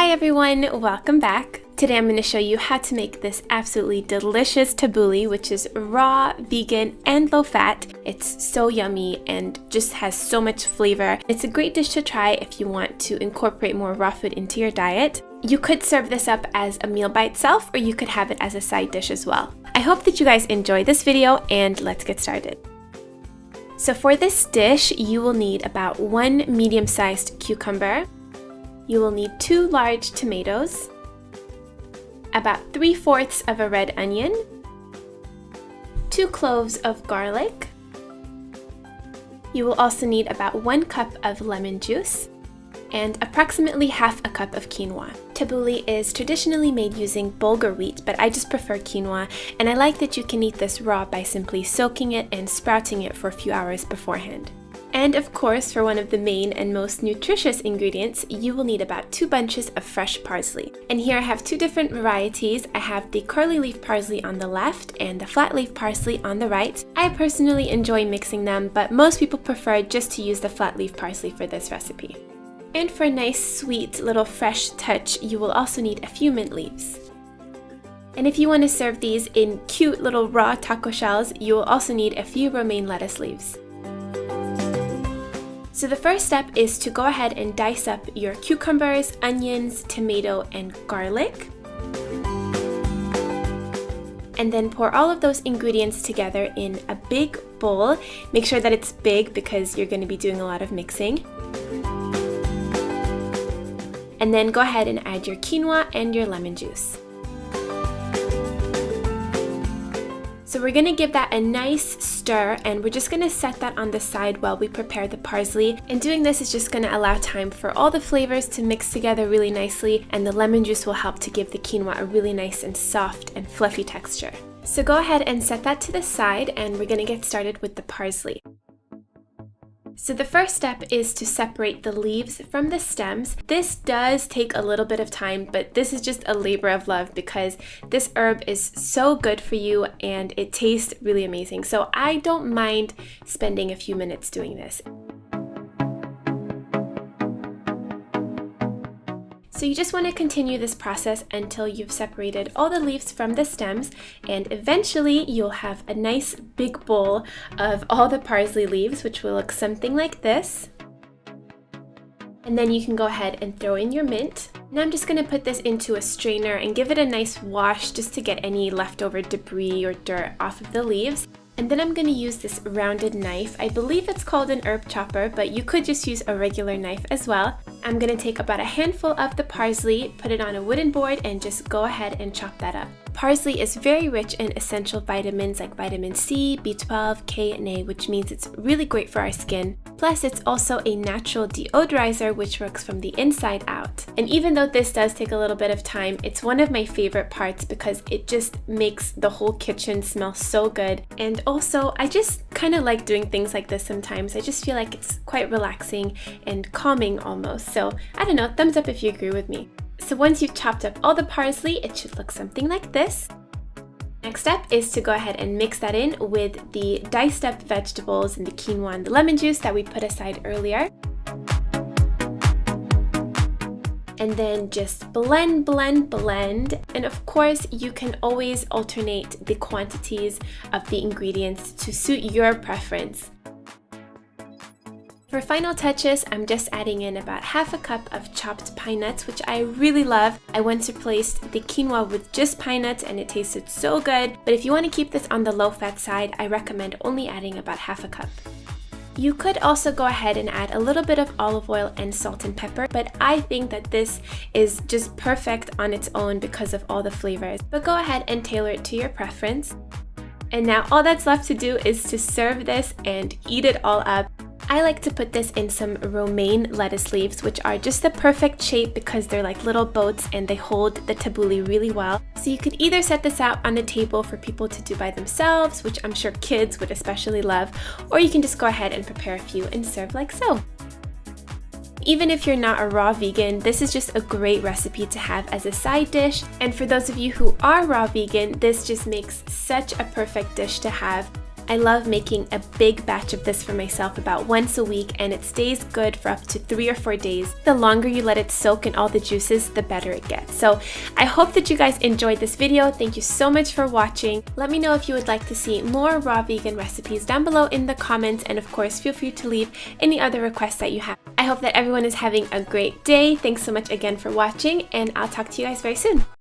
Hi everyone, welcome back. Today I'm going to show you how to make this absolutely delicious tabbouleh, which is raw, vegan, and low fat. It's so yummy and just has so much flavor. It's a great dish to try if you want to incorporate more raw food into your diet. You could serve this up as a meal by itself, or you could have it as a side dish as well. I hope that you guys enjoy this video, and let's get started. So for this dish, you will need about 1 medium-sized cucumber. You will need 2 large tomatoes, about 3/4 of a red onion, 2 cloves of garlic. You will also need about 1 cup of lemon juice and approximately half a cup of quinoa. Tabbouleh is traditionally made using bulgur wheat, but I just prefer quinoa, and I like that you can eat this raw by simply soaking it and sprouting it for a few hours beforehand. And of course, for one of the main and most nutritious ingredients, you will need about 2 bunches of fresh parsley. And here I have 2 different varieties. I have the curly leaf parsley on the left and the flat leaf parsley on the right. I personally enjoy mixing them, but most people prefer just to use the flat leaf parsley for this recipe. And for a nice, sweet, little fresh touch, you will also need a few mint leaves. And if you want to serve these in cute little raw taco shells, you will also need a few romaine lettuce leaves. So the first step is to go ahead and dice up your cucumbers, onions, tomato, and garlic. And then pour all of those ingredients together in a big bowl. Make sure that it's big because you're going to be doing a lot of mixing. And then go ahead and add your quinoa and your lemon juice. So we're going to give that a nice stir, and we're just going to set that on the side while we prepare the parsley. And doing this is just going to allow time for all the flavors to mix together really nicely, and the lemon juice will help to give the quinoa a really nice and soft and fluffy texture. So go ahead and set that to the side, and we're going to get started with the parsley. So the first step is to separate the leaves from the stems. This does take a little bit of time, but this is just a labor of love because this herb is so good for you and it tastes really amazing. So I don't mind spending a few minutes doing this. So you just want to continue this process until you've separated all the leaves from the stems, and eventually you'll have a nice big bowl of all the parsley leaves, which will look something like this. And then you can go ahead and throw in your mint. Now I'm just going to put this into a strainer and give it a nice wash just to get any leftover debris or dirt off of the leaves. And then I'm going to use this rounded knife. I believe it's called an herb chopper, but you could just use a regular knife as well. I'm going to take about a handful of the parsley, put it on a wooden board, and just go ahead and chop that up. Parsley is very rich in essential vitamins like vitamin C, B12, K, and A, which means it's really great for our skin. Plus, it's also a natural deodorizer, which works from the inside out. And even though this does take a little bit of time, it's one of my favorite parts because it just makes the whole kitchen smell so good. And also, I just kind of like doing things like this sometimes. I just feel like it's quite relaxing and calming almost. So, I don't know, thumbs up if you agree with me. So once you've chopped up all the parsley, it should look something like this. Next step is to go ahead and mix that in with the diced up vegetables and the quinoa and the lemon juice that we put aside earlier. And then just blend, blend, blend. And of course, you can always alternate the quantities of the ingredients to suit your preference. For final touches, I'm just adding in about half a cup of chopped pine nuts, which I really love. I once replaced the quinoa with just pine nuts and it tasted so good. But if you want to keep this on the low fat side, I recommend only adding about half a cup. You could also go ahead and add a little bit of olive oil and salt and pepper, but I think that this is just perfect on its own because of all the flavors. But go ahead and tailor it to your preference. And now all that's left to do is to serve this and eat it all up. I like to put this in some romaine lettuce leaves, which are just the perfect shape because they're like little boats and they hold the tabbouleh really well. So you could either set this out on the table for people to do by themselves, which I'm sure kids would especially love, or you can just go ahead and prepare a few and serve like so. Even if you're not a raw vegan, this is just a great recipe to have as a side dish. And for those of you who are raw vegan, this just makes such a perfect dish to have. I love making a big batch of this for myself about once a week, and it stays good for up to 3 or 4 days. The longer you let it soak in all the juices, the better it gets. So I hope that you guys enjoyed this video. Thank you so much for watching. Let me know if you would like to see more raw vegan recipes down below in the comments, and of course feel free to leave any other requests that you have. I hope that everyone is having a great day. Thanks so much again for watching, and I'll talk to you guys very soon.